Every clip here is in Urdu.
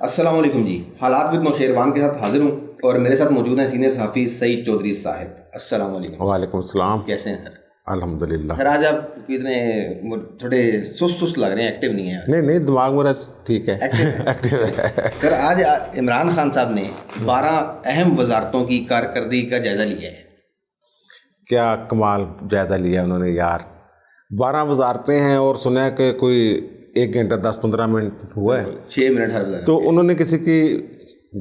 السلام علیکم جی. حالات ود نوشیروان کے ساتھ حاضر ہوں اور میرے ساتھ موجود ہیں سینئر صحافی سعید چودھری صاحب. السلام علیکم. وعلیکم السلام. کیسے ہیں سر؟ الحمدللہ. سر آج آپ اتنے تھوڑے سست لگ رہے ہیں, ایکٹیو نہیں ہیں. نہیں دماغ میرا ٹھیک ہے, ایکٹیو ہے. سر آج عمران خان صاحب نے 12 اہم وزارتوں کی کارکردگی کا جائزہ لیا ہے. کیا کمال جائزہ لیا انہوں نے یار. 12 وزارتیں ہیں اور سنا ہے کہ کوئی 1 گھنٹہ 10-15 منٹ ہوا ہے, 6 منٹ ہر وزارت. تو انہوں نے کسی کی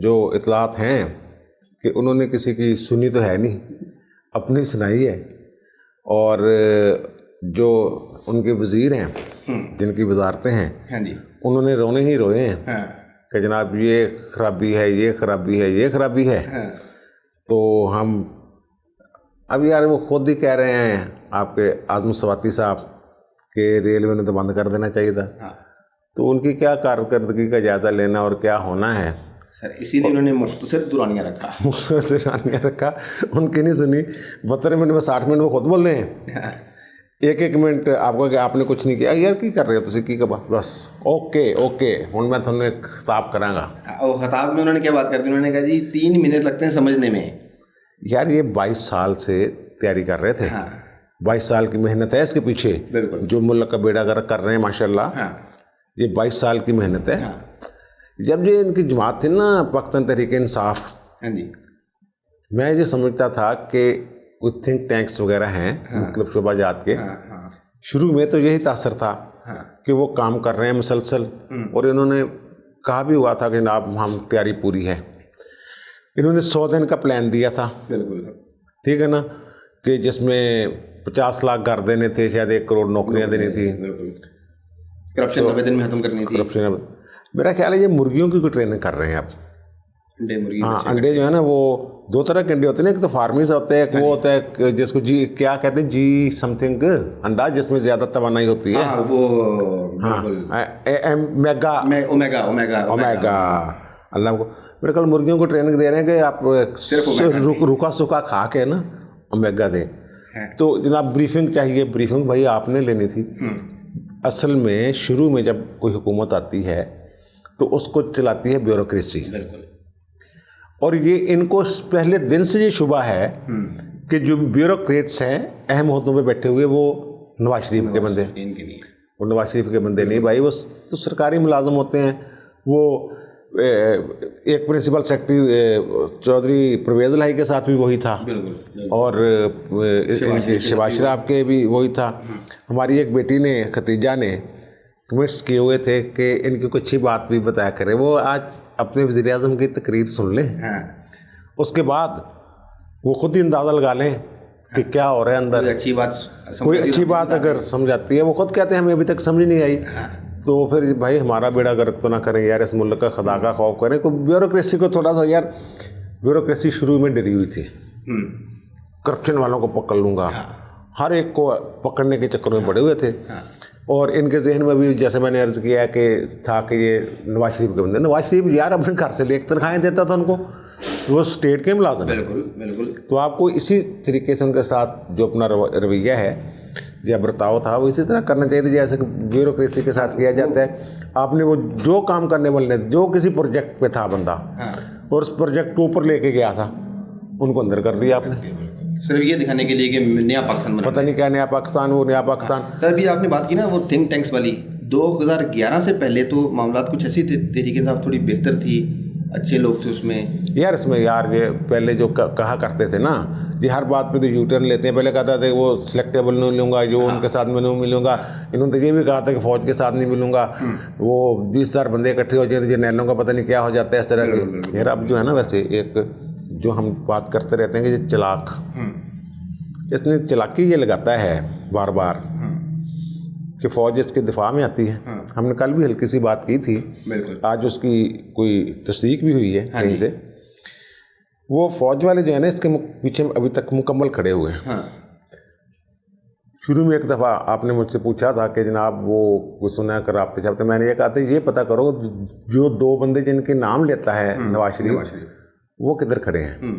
جو اطلاعات ہیں کہ انہوں نے کسی کی سنی تو ہے نہیں, اپنی سنائی ہے. اور جو ان کے وزیر ہیں جن کی وزارتیں ہیں انہوں نے رونے ہی روئے ہیں کہ جناب یہ خرابی ہے, یہ خرابی ہے, یہ خرابی ہے. تو ہم اب یار وہ خود ہی کہہ رہے ہیں آپ کے اعظم سواتی صاحب کہ ریلوے نے تو بند کر دینا چاہیے تھا. تو ان کی کیا کارکردگی کا جائزہ لینا اور کیا ہونا ہے. سر اسی لیے انہوں نے مختصر دورانیہ رکھا. ان کی نہیں سنی. 72 منٹ میں 60 منٹ وہ خود بول رہے ہیں. 1 منٹ آپ کو کہ آپ نے کچھ نہیں کیا یار, کی کر رہے ہو تسی, کی کبا بس اوکے ہوں میں تمہیں خطاب کراں گا. وہ خطاب میں انہوں نے کیا بات کر دی, انہوں نے کہا جی 3 منٹ لگتے ہیں سمجھنے میں. یار یہ 22 سال سے تیاری کر رہے تھے, 22 سال کی محنت ہے اس کے پیچھے. بالکل. جو ملک کا بیڑا گرک کر رہے ہیں ماشاءاللہ, یہ 22 سال کی محنت ہے. جب یہ ان کی جماعت تھی نا پاکستان تحریک انصاف, میں یہ سمجھتا تھا کہ کوئی تھنک ٹینکس وغیرہ ہیں مطلب شعبہ جات کے, شروع میں تو یہی تاثر تھا کہ وہ کام کر رہے ہیں مسلسل, اور انہوں نے کہا بھی ہوا تھا کہ جناب ہم تیاری پوری ہے. انہوں نے 100 دن کا پلان دیا تھا. بالکل ٹھیک ہے نا, کہ جس میں 50 لاکھ گھر دینے تھے, شاید 1 کروڑ نوکریاں دینی تھی, کرپشن 90 دن میں ختم کرنی تھی. میرا خیال ہے یہ مرغیوں کی کوئی ٹریننگ کر رہے ہیں آپ. انڈے جو ہے نا وہ 2 طرح کے انڈے ہوتے ہیں نا, ایک تو فارمیز ہوتے ہیں, ایک وہ ہوتا ہے جس کو جی کیا کہتے ہیں جی سم تھنگ انڈا, جس میں زیادہ توانائی ہوتی ہے. اومیگا. اللہ کو میرے خیال مرغیوں کو ٹریننگ دے رہے ہیں کہ آپ روکا سوکھا کھا کے نا اومیگا دیں. تو جناب بریفنگ چاہیے. بریفنگ بھائی آپ نے لینی تھی. اصل میں شروع میں جب کوئی حکومت آتی ہے تو اس کو چلاتی ہے بیوروکریسی, اور یہ ان کو پہلے دن سے یہ شبہ ہے کہ جو بیوروکریٹس ہیں اہم عہدوں پہ بیٹھے ہوئے وہ نواز شریف کے بندے, وہ نواز شریف کے بندے نہیں بھائی, وہ تو سرکاری ملازم ہوتے ہیں. وہ ایک پرنسپل سیکرٹری چودھری پرویز الہی کے ساتھ بھی وہی تھا, اور شہباز شراف کے بھی وہی تھا. ہماری ایک بیٹی نے ختیجہ نے کمنٹس کیے ہوئے تھے کہ ان کی کوئی اچھی بات بھی بتایا کرے. وہ آج اپنے وزیر اعظم کی تقریر سن لیں, اس کے بعد وہ خود ہی اندازہ لگا لیں کہ کیا ہو رہا ہے اندر. کوئی اچھی بات اگر سمجھ آتی ہے, وہ خود کہتے ہیں ہمیں ابھی تک سمجھ نہیں آئی, تو پھر بھائی ہمارا بیڑا گرک تو نہ کریں یار, اس ملک کا خدا کا خوف کریں. تو بیوروکریسی کو تھوڑا سا یار, بیوروکریسی شروع میں ڈری ہوئی تھی, کرپشن والوں کو پکڑ لوں گا, ہر ایک کو پکڑنے کے چکر میں پڑے ہوئے تھے. اور ان کے ذہن میں بھی جیسے میں نے عرض کیا کہ تھا کہ یہ نواز شریف کے بندے, نواز شریف یار اپنے گھر سے لے کے تنخواہیں دیتا تھا ان کو, وہ اسٹیٹ کے ملازم. بالکل. تو آپ کو اسی طریقے سے ان کے ساتھ جو اپنا رویہ ہے یا برتاؤ تھا وہ اسی طرح کرنا چاہیے جیسے کہ بیوروکریسی کے ساتھ کیا جاتا ہے. آپ نے وہ جو کام کرنے والے جو کسی پروجیکٹ پہ تھا بندہ اور اس پروجیکٹ کو اوپر لے کے گیا تھا, ان کو اندر کر دیا آپ نے, صرف یہ دکھانے کے لیے کہ نیا پاکستان بنا. پتہ نہیں کیا نیا پاکستان, وہ نیا پاکستان. سر بھی آپ نے بات کی نا وہ تھنک ٹینکس والی, 2011 سے پہلے تو معاملات کچھ ایسی تھے, تحریک انصاف تھوڑی بہتر تھی, اچھے لوگ تھے اس میں. یار اس میں یار یہ پہلے جو کہا کرتے تھے نا, یہ ہر بات پہ تو یو ٹرن لیتے ہیں. پہلے کہتا تھا کہ وہ سلیکٹیبل نہیں لوں گا, جو ان کے ساتھ میں نہیں ملوں گا. انہوں نے یہ بھی کہا تھا کہ فوج کے ساتھ نہیں ملوں گا, وہ 20,000 بندے اکٹھے ہو جائیں تو جرنیلوں کا پتہ نہیں کیا ہو جاتا ہے اس طرح کے. یار اب جو ہے نا ویسے ایک جو ہم بات کرتے رہتے ہیں کہ یہ چلاک, اس نے چلاکی یہ لگاتا ہے بار بار کہ فوج اس کے دفاع میں آتی ہے. ہم نے کل بھی ہلکی سی بات کی تھی, آج اس کی کوئی تصدیق بھی ہوئی ہے کہیں سے. وہ فوج والے جو ہے نا اس کے پیچھے ابھی تک مکمل کھڑے ہوئے ہیں. شروع میں ایک دفعہ آپ نے مجھ سے پوچھا تھا کہ جناب وہ کچھ سنا کر رابطے شابطے, میں نے یہ کہا تھا یہ پتہ کرو جو 2 بندے جن کے نام لیتا ہے نواز شریف, وہ کدھر کھڑے ہیں.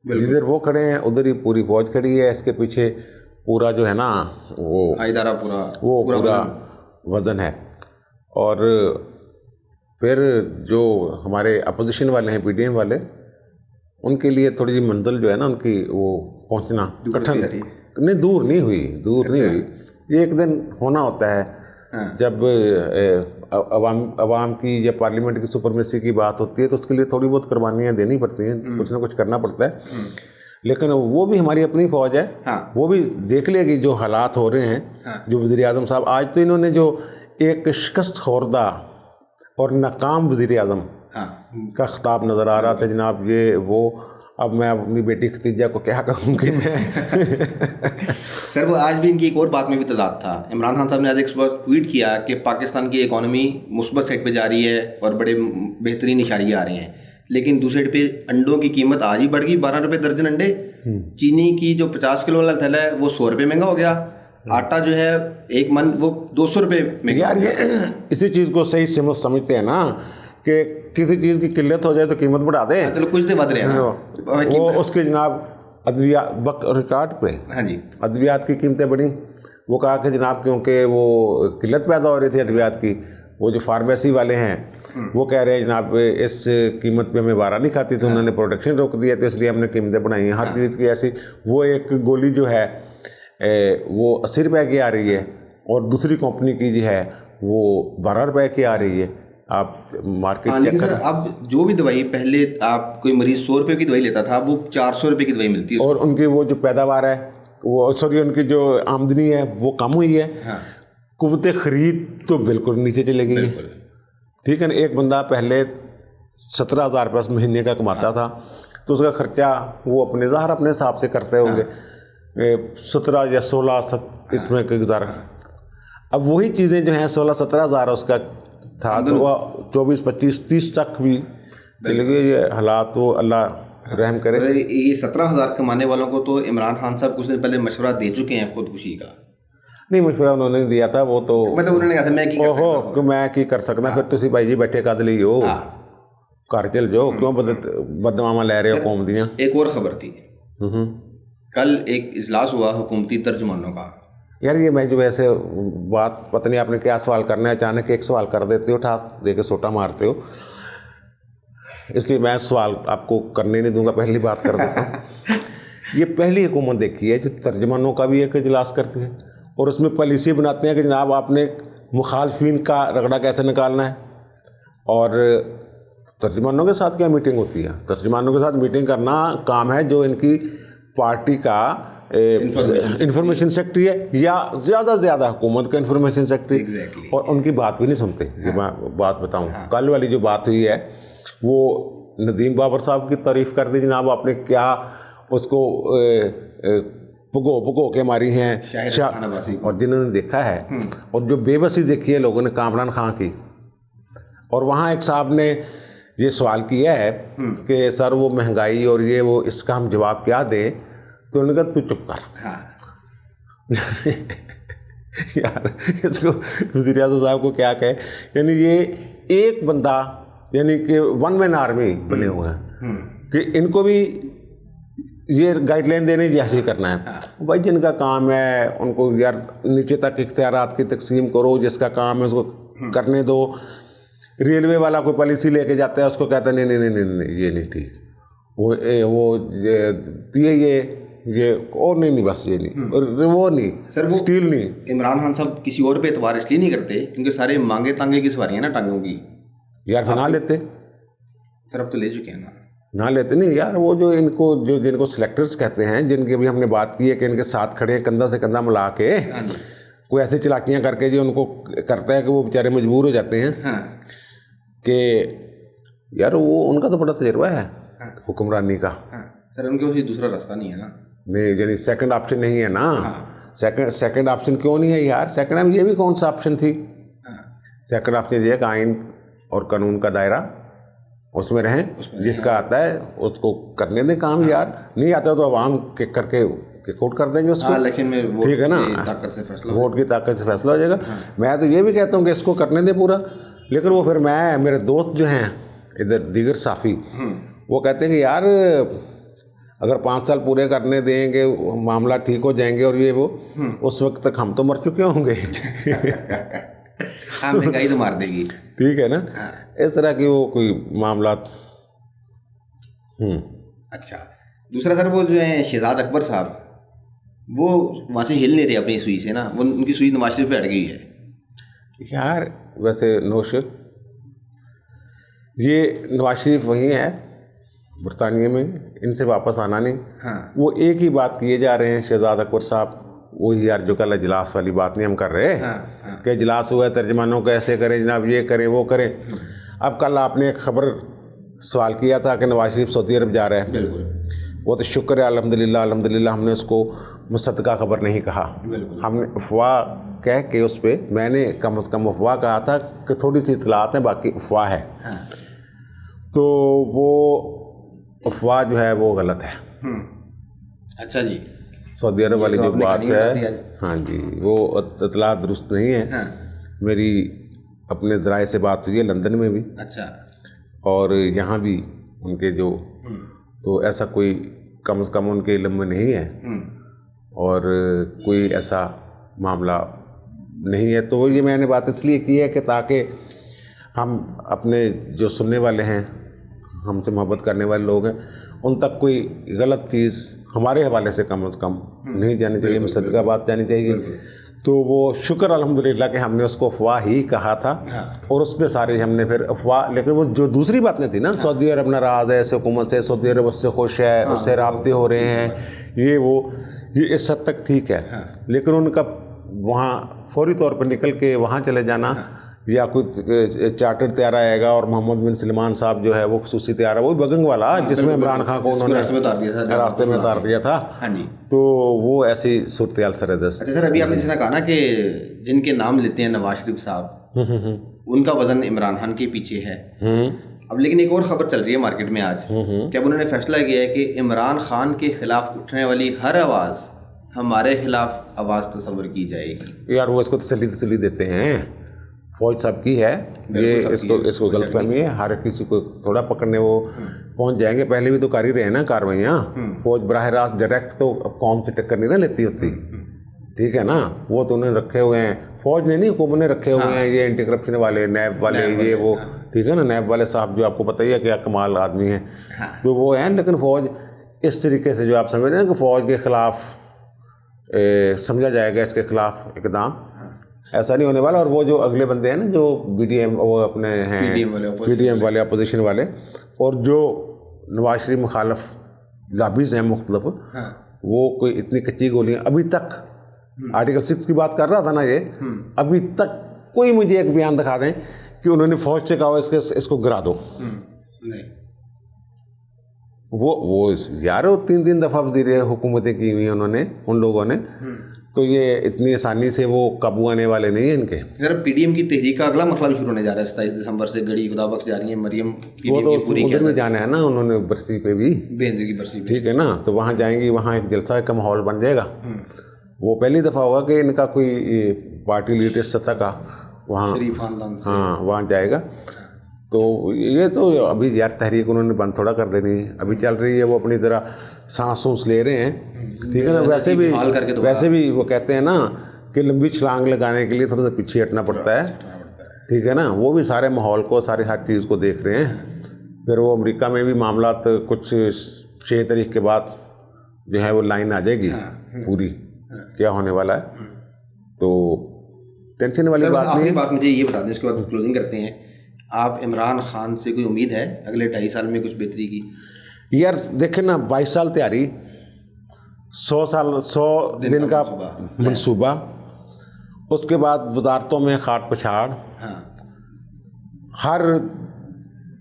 جدھر وہ کھڑے ہیں ادھر ہی پوری فوج کھڑی ہے. اس کے پیچھے پورا جو ہے نا وہ پورا وزن ہے. اور پھر جو ہمارے اپوزیشن والے ہیں PDM والے, ان کے لیے تھوڑی سی منزل جو ہے نا ان کی وہ پہنچنا کٹھن, نہیں دور نہیں ہوئی. یہ ایک دن ہونا ہوتا ہے جب عوام کی یا پارلیمنٹ کی سپرمیسی کی بات ہوتی ہے تو اس کے لیے تھوڑی بہت قربانیاں دینی پڑتی ہیں, کچھ نہ کچھ کرنا پڑتا ہے. لیکن وہ بھی ہماری اپنی فوج ہے, وہ بھی دیکھ لے گی جو حالات ہو رہے ہیں. جو وزیر اعظم صاحب آج تو انہوں نے جو ایک شکست خوردہ اور ناکام وزیر اعظم کا خطاب نظر آ رہا تھا جناب, یہ وہ اب میں اپنی بیٹی ختیجہ کو کیا کہوں کہ میں سر وہ آج بھی ان کی ایک اور بات میں بھی تضاد تھا. عمران خان صاحب نے آج ایک صبح ٹویٹ کیا کہ پاکستان کی اکانومی مثبت سیٹ پہ جا رہی ہے اور بڑے بہترین اشاریے آ رہے ہیں, لیکن دوسرے سائڈ پہ انڈوں کی قیمت آج ہی بڑھ گئی, 12 روپے درجن انڈے. چینی کی جو 50 کلو والا تھیلا ہے وہ 100 روپے مہنگا ہو گیا. آٹا جو ہے ایک من وہ 200 روپے مہنگا. یار یہ اسی چیز کو صحیح سمجھتے ہیں نا کہ کسی چیز کی قلت ہو جائے تو قیمت بڑھا دیں. چلو کچھ دن بد رہے ہیں وہ اس کے جناب ادویات ریکارڈ پہ ادویات کی قیمتیں بڑھیں. وہ کہا کہ جناب کیونکہ وہ قلت پیدا ہو رہی تھی ادویات کی, وہ جو فارمیسی والے ہیں وہ کہہ رہے ہیں جناب اس قیمت پہ ہمیں بارہ نہیں کھاتی, تو انہوں نے پروڈکشن روک دیا تو اس لیے ہم نے قیمتیں بڑھائی ہیں ہر چیز کی. ایسی وہ ایک گولی جو ہے وہ 80 روپے کی آ رہی ہے اور دوسری کمپنی کی جو ہے وہ 12 روپے کی آ رہی ہے. آپ مارکیٹ چیک کریں. اب جو بھی دوائی پہلے آپ کوئی مریض 100 روپے کی دوائی لیتا تھا وہ 400 روپے کی دوائی ملتی ہے, اور ان کی وہ جو پیداوار ہے وہ ان کی جو آمدنی ہے وہ کم ہوئی ہے. قوت خرید تو بالکل نیچے چلے گئی ہے. ٹھیک ہے نا, ایک بندہ پہلے 17,000 روپے مہینے کا کماتا تھا تو اس کا خرچہ وہ اپنے ظاہر اپنے حساب سے کرتے ہوں گے 17 یا 16 اس میں گزارا. اب وہی چیزیں جو ہیں 16-17 ہزار اس کا تھا تو وہ 24-25-30 تک بھی چلے گئے. یہ حالات وہ اللہ رحم کرے. یہ 17,000 کمانے والوں کو تو عمران خان صاحب کچھ دن پہلے مشورہ دے چکے ہیں خودکشی کا. نہیں مشورہ انہوں نے دیا تھا, وہ تو مطلب انہوں نے کہا تھا میں کی کر سکتا. پھر تسی بھائی جی بیٹھے قد لئی ہو گھر چل جاؤ, کیوں بدناماں لے رہے ہو قوم دیاں. ایک اور خبر تھی, کل ایک اجلاس ہوا حکومتی ترجمانوں کا. یار یہ میں جو ایسے بات پتہ نہیں آپ نے کیا سوال کرنا ہے, اچانک ایک سوال کر دیتے ہو, اٹھا دے کے سوٹا مارتے ہو, اس لیے میں سوال آپ کو کرنے نہیں دوں گا, پہلی بات کر دیتا ہوں. یہ پہلی حکومت دیکھی ہے جو ترجمانوں کا بھی ایک اجلاس کرتی ہے اور اس میں پالیسی بناتے ہیں کہ جناب آپ نے مخالفین کا رگڑا کیسے نکالنا ہے. اور ترجمانوں کے ساتھ کیا میٹنگ ہوتی ہے, ترجمانوں کے ساتھ میٹنگ کرنا کام ہے جو ان کی پارٹی کا انفارمیشن سیکٹری ہے یا زیادہ سے زیادہ حکومت کا انفارمیشن سیکٹری, اور ان کی بات بھی نہیں سنتے. یہ میں بات بتاؤں, کل والی جو بات ہوئی ہے وہ ندیم بابر صاحب کی تعریف کر دی جناب, آپ نے کیا اس کو پگو کے ماری ہیں, اور جنہوں نے دیکھا ہے اور جو بے بسی دیکھی ہے لوگوں نے کامران خان کی. اور وہاں ایک صاحب نے یہ سوال کیا ہے کہ سر وہ مہنگائی اور یہ وہ اس کا ہم جواب کیا دیں, تو انہوں نے کہا تو چپ کر. یار اس کو وزیر اعظم صاحب کو کیا کہے, یعنی یہ ایک بندہ یعنی کہ ون مین آرمی بنے ہوئے ہیں کہ ان کو بھی یہ گائیڈ لائن دینے جیسے ہی کرنا ہے. بھائی جن کا کام ہے ان کو یار نیچے تک اختیارات کی تقسیم کرو, جس کا کام ہے اس کو کرنے دو. ریلوے والا کوئی پالیسی لے کے جاتا ہے اس کو کہتا ہے نہیں یہ نہیں ٹھیک, وہ یہ اور نہیں بس یہ نہیں, وہ نہیں سر اسٹیل نہیں. عمران خان صاحب کسی اور پہ اعتبار اس لیے نہیں کرتے کیونکہ سارے مانگے تانگے کی سواریاں نا ٹانگوں کی. یار پھر نہ لیتے سر, اب تو لے چکے ہیں نا. نہ لیتے نہیں یار, وہ جو جن کو سلیکٹرز کہتے ہیں, جن کی بھی ہم نے بات کی ہے کہ ان کے ساتھ کھڑے ہیں کندھا سے کندھا ملا کے, کوئی ایسی چلاکیاں کر کے جو ان کو کرتا ہے کہ وہ بیچارے مجبور ہو جاتے ہیں کہ یار وہ ان کا تو بڑا تجربہ ہے حکمرانی کا. سر ان کے دوسرا راستہ نہیں ہے نا. نہیں یعنی سیکنڈ آپشن نہیں ہے نا. سیکنڈ آپشن کیوں نہیں ہے یار, سیکنڈ میں یہ بھی کون سا آپشن تھی. سیکنڈ آپشن یہ ہے کہ آئین اور قانون کا دائرہ اس میں رہیں, جس کا آتا ہے اس کو کرنے دیں کام. یار نہیں آتا تو عوام کر کے کوٹ کر دیں گے اس کو, ٹھیک ہے نا, ووٹ کی طاقت سے فیصلہ ہو جائے گا. میں تو یہ بھی کہتا ہوں کہ اس کو کرنے دیں پورا, لیکن وہ پھر میرے دوست جو ہیں ادھر دیگر صافی وہ کہتے ہیں کہ یار اگر 5 سال پورے کرنے دیں گے معاملہ ٹھیک ہو جائیں گے اور یہ وہ, اس وقت تک ہم تو مر چکے ہوں گے. ہاں مہنگائی تو مار دے گی. ٹھیک ہے نا, اس طرح کی وہ کوئی معاملات. اچھا دوسرا سر وہ جو ہیں شہزاد اکبر صاحب, وہ وہاں سے ہل نہیں رہے اپنی سوئی سے نا, وہ ان کی سوئی نواز شریف پہ اٹ گئی ہے. یار ویسے نوش یہ نواز شریف وہی ہے برطانیہ میں, ان سے واپس آنا نہیں. وہ ایک ہی بات کیے جا رہے ہیں شہزاد اکبر صاحب, وہی یار جو کل اجلاس والی بات نہیں ہم کر رہے کہ اجلاس ہوا ہے ترجمانوں کو ایسے کریں جناب, یہ کریں وہ کریں. اب کل آپ نے ایک خبر سوال کیا تھا کہ نواز شریف سعودی عرب جا رہے ہیں. بالکل, وہ تو شکر ہے الحمدللہ ہم نے اس کو مصدقہ خبر نہیں کہا. ہم نے افواہ کہہ کے اس پہ, میں نے کم از کم افواہ کہا تھا کہ تھوڑی سی اطلاعات ہیں باقی افواہ ہے. تو وہ افواہ جو ہے وہ غلط ہے. اچھا جی, سعودی عرب والی جو بات ہے, ہاں جی وہ اطلاع درست نہیں ہے. میری اپنے ذرائع سے بات ہوئی ہے لندن میں بھی, اچھا, اور یہاں بھی ان کے جو, تو ایسا کوئی کم از کم ان کے علم میں نہیں ہے, اور کوئی ایسا معاملہ نہیں ہے. تو یہ میں نے بات اس لیے کی ہے کہ تاکہ ہم اپنے جو سننے والے ہیں, ہم سے محبت کرنے والے لوگ ہیں, ان تک کوئی غلط چیز ہمارے حوالے سے کم از کم نہیں جانی چاہیے, مصدقہ بات جانی چاہیے. تو وہ شکر الحمدللہ کہ ہم نے اس کو افواہ ہی کہا تھا, اور اس پہ سارے ہم نے پھر افواہ, لیکن وہ جو دوسری باتیں تھی نا, سعودی عرب ناراض ہے اس حکومت سے, سعودی عرب اس سے خوش ہے, اس سے رابطے ہو رہے ہیں, یہ اس حد تک ٹھیک ہے. لیکن ان کا وہاں فوری طور پر نکل کے وہاں چلے جانا, یا کوئی چارٹر طیارہ آئے گا اور محمد بن سلمان صاحب جو ہے وہ خصوصی طیارہ, وہی بگنگ والا جس میں عمران خان کو انہوں نے راستے میں اتار دیا تھا, تو وہ ایسی صورتحال سردست. اچھا سر, ابھی آپ نے جیسا کہا نا کہ جن کے نام لیتے ہیں نواز شریف صاحب, ان کا وزن عمران خان کے پیچھے ہے. اب لیکن ایک اور خبر چل رہی ہے مارکیٹ میں آج کہ اب انہوں نے فیصلہ کیا ہے کہ عمران خان کے خلاف اٹھنے والی ہر آواز ہمارے خلاف آواز تصور کی جائے گی. یار وہ اس کو تسلی دیتے ہیں, فوج سب کی ہے, یہ اس کو غلط فہمی ہے. ہر کسی کو تھوڑا پکڑنے وہ پہنچ جائیں گے. پہلے بھی تو کر ہی رہے ہیں نا کارروائیاں. فوج براہ راست ڈائریکٹ تو قوم سے ٹکر نہیں نہ لیتی ہوتی, ٹھیک ہے نا. وہ تو انہیں رکھے ہوئے ہیں, فوج نے نہیں, حکومت نے رکھے ہوئے ہیں, یہ اینٹی کرپشن والے, نیب والے, یہ وہ, ٹھیک ہے نا. نیب والے صاحب جو آپ کو پتہ ہی ہے کیا کمال آدمی ہیں, تو وہ ہیں. لیکن فوج اس طریقے سے جو آپ سمجھ رہے ہیں کہ فوج کے خلاف سمجھا جائے گا, اس کے خلاف اقدام, ایسا نہیں ہونے والا. اور وہ جو اگلے بندے ہیں نا جو بی ڈی ایم, وہ اپنے ہیں پی ڈی ایم والے, اپوزیشن والے, اور جو نواز شریف مخالف لابیز ہیں مختلف, وہ کوئی اتنی کچی گولیاں ابھی تک, آرٹیکل 6 کی بات کر رہا تھا نا یہ, ابھی تک کوئی مجھے ایک بیان دکھا دیں کہ انہوں نے فوج سے کہا اس کو گرا دو. وہ یار 3 دفعہ وزیر حکومتیں کی ہوئی ہیں انہوں نے, ان لوگوں نے, تو یہ اتنی آسانی سے وہ قابو آنے والے نہیں ہیں ان کے. سر پی ڈی ایم کی تحریک کا اگلا مرحلہ بھی شروع ہونے جا رہا ہے 27 دسمبر سے. گڑی خدا بخش جا رہی ہیں مریم, وہ تو ادھر میں جانا ہے نا انہوں نے, برسی پہ بھی, بینظیر کی برسی پہ, ٹھیک ہے نا. تو وہاں جائیں گی, وہاں ایک جلسہ کا ماحول بن جائے گا. وہ پہلی دفعہ ہوگا کہ ان کا کوئی پارٹی لیڈر سطح کا وہاں, ہاں وہاں جائے گا. تو یہ تو ابھی یار تحریک انہوں نے بند تھوڑا کر دینی ہے, ابھی چل رہی ہے. وہ اپنی طرح سانس لے رہے ہیں, ٹھیک ہے نا. ویسے بھی وہ کہتے ہیں نا کہ لمبی چھلانگ لگانے کے لیے تھوڑا سا پیچھے ہٹنا پڑتا ہے, ٹھیک ہے نا. وہ بھی سارے ماحول کو, سارے ہر چیز کو دیکھ رہے ہیں. پھر وہ امریکہ میں بھی معاملات کچھ 6 تاریخ کے بعد جو ہے وہ لائن آ جائے گی پوری, کیا ہونے والا ہے. تو ٹینشن والی بات نہیں ہے. بات مجھے یہ بتا دیں, اس کے بعد کلوزنگ کرتے ہیں. آپ عمران خان سے کوئی امید ہے اگلے 2.5 سال میں کچھ بہتری کی؟ یار دیکھیں نا, 22 سال تیاری, 100 دن کا منصوبہ, اس کے بعد وزارتوں میں کھاٹ پچھاڑ, ہر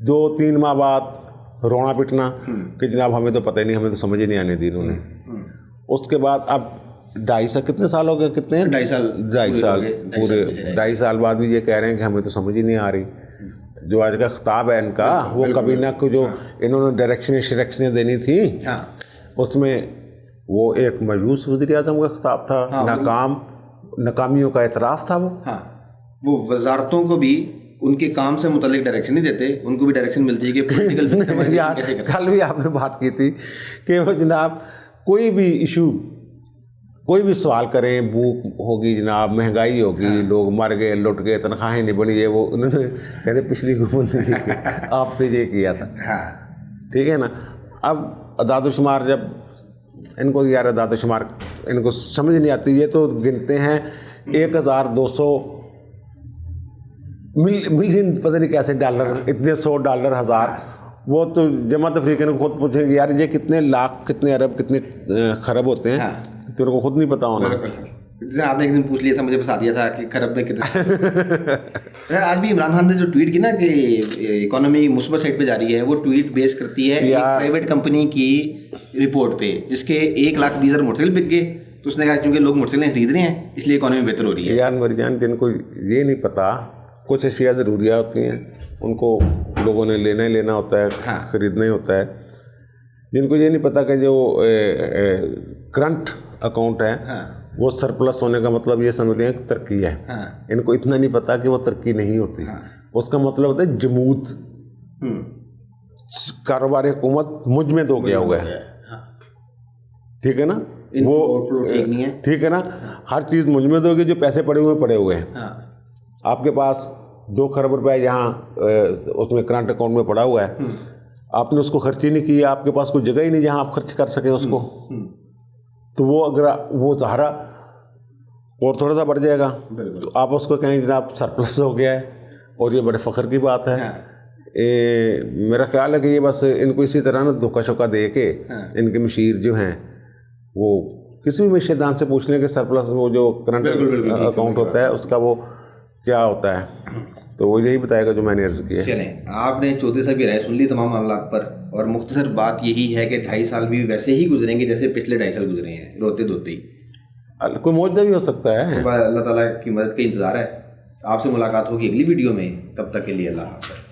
2-3 ماہ بعد رونا پٹنا کہ جناب ہمیں تو پتہ ہی نہیں, ہمیں تو سمجھ ہی نہیں آنے دی انہوں نے. اس کے بعد اب 2.5 سال, کتنے سال ہو گئے, کتنے ہیں 2.5 سال پورے, 2.5 سال بعد بھی یہ کہہ رہے ہیں کہ ہمیں تو سمجھ ہی نہیں آ رہی. جو آج کا خطاب ہے ان کا, وہ کابینہ کو جو انہوں نے ڈائریکشنیں دینی تھی, اس میں وہ ایک مایوس وزیر اعظم کا خطاب تھا, ناکامیوں کا اعتراف تھا. وہ وزارتوں کو بھی ان کے کام سے متعلق ڈائریکشن نہیں دیتے, ان کو بھی ڈائریکشن ملتی ہے کہ کل بھی آپ نے بات کی تھی کہ وہ جناب کوئی بھی ایشو کوئی بھی سوال کریں، بھوک ہوگی جناب، مہنگائی ہوگی، لوگ مر گئے، لٹ گئے، تنخواہیں نہیں بڑھی، یہ وہ، انہوں نے کہتے پچھلی حکومت نے آپ نے یہ کیا تھا. ٹھیک ہے نا. اب اعداد و شمار جب ان کو یار اعداد و شمار ان کو سمجھ نہیں آتی، یہ تو گنتے ہیں 1200 ملین پتہ نہیں کیسے ڈالر، اتنے $100 1000. وہ تو جماعت افریقہ کو خود پوچھیں گے یار یہ کتنے لاکھ، کتنے ارب، کتنے خرب ہوتے ہیں، تو ان کو خود نہیں پتا ہونا. جیسے آپ نے ایک دن پوچھ لیا تھا، مجھے بتا دیا تھا کہ خرب میں کتنے. آج بھی عمران خان نے جو ٹویٹ کی نا کہ اکانومی مثبت سائڈ پہ جا رہی ہے، وہ ٹویٹ بیس کرتی ہے ایک پرائیویٹ کمپنی کی رپورٹ پہ، جس کے 1,20,000 موٹر سائیکل بک گئے. تو اس نے کہا کیونکہ لوگ موٹر سائیکلیں خرید رہے ہیں اس لیے اکانومی بہتر ہو رہی ہے. یار میری جان، جن کو یہ نہیں پتا، کچھ اشیاء ضروریات ہوتی ہیں ان کو لوگوں نے لینا ہی لینا ہوتا ہے، خریدنا ہی ہوتا ہے. جن کو یہ نہیں پتا کہ جو کرنٹ اکاؤنٹ ہے وہ سرپلس ہونے کا مطلب یہ سمجھتے ہیں کہ ترقی ہے. ان کو اتنا نہیں پتا کہ وہ ترقی نہیں ہوتی، اس کا مطلب ہوتا ہے جمود. کاروبار حکومت مجمد ہو گیا ہوا ہے. ٹھیک ہے نا، وہ ٹھیک ہے نا، ہر چیز مجمد ہوگی، جو پیسے پڑے ہوئے ہیں. آپ کے پاس 2 خرب روپے جہاں اس میں کرنٹ اکاؤنٹ میں پڑا ہوا ہے، آپ نے اس کو خرچ ہی نہیں کیا، آپ کے پاس کوئی جگہ ہی نہیں جہاں آپ خرچ کر سکیں اس کو. تو وہ اگر وہ ظاہرا اور تھوڑا سا بڑھ جائے گا تو آپ اس کو کہیں جناب سرپلس ہو گیا ہے، اور یہ بڑے فخر کی بات ہے. میرا خیال ہے کہ یہ بس ان کو اسی طرح نا دھوکہ شوکہ دے کے ان کے مشیر جو ہیں وہ کسی بھی معیشت دان سے پوچھ لیں کہ سرپلس وہ جو کرنٹ اکاؤنٹ ہوتا ہے اس کا وہ کیا ہوتا ہے، تو وہ یہی بتائے گا جو میں نے عرض کیا. چلیں، آپ نے چودھری صاحب کی رائے سن لی تمام معاملات پر، اور مختصر بات یہی ہے کہ 2.5 سال بھی ویسے ہی گزریں گے جیسے پچھلے 2.5 سال گزرے ہیں، روتے دھوتے ہی. کوئی معجزہ بھی ہو سکتا ہے. اللہ تعالیٰ کی مدد کا انتظار ہے. آپ سے ملاقات ہوگی اگلی ویڈیو میں، تب تک کے لیے اللہ حافظ.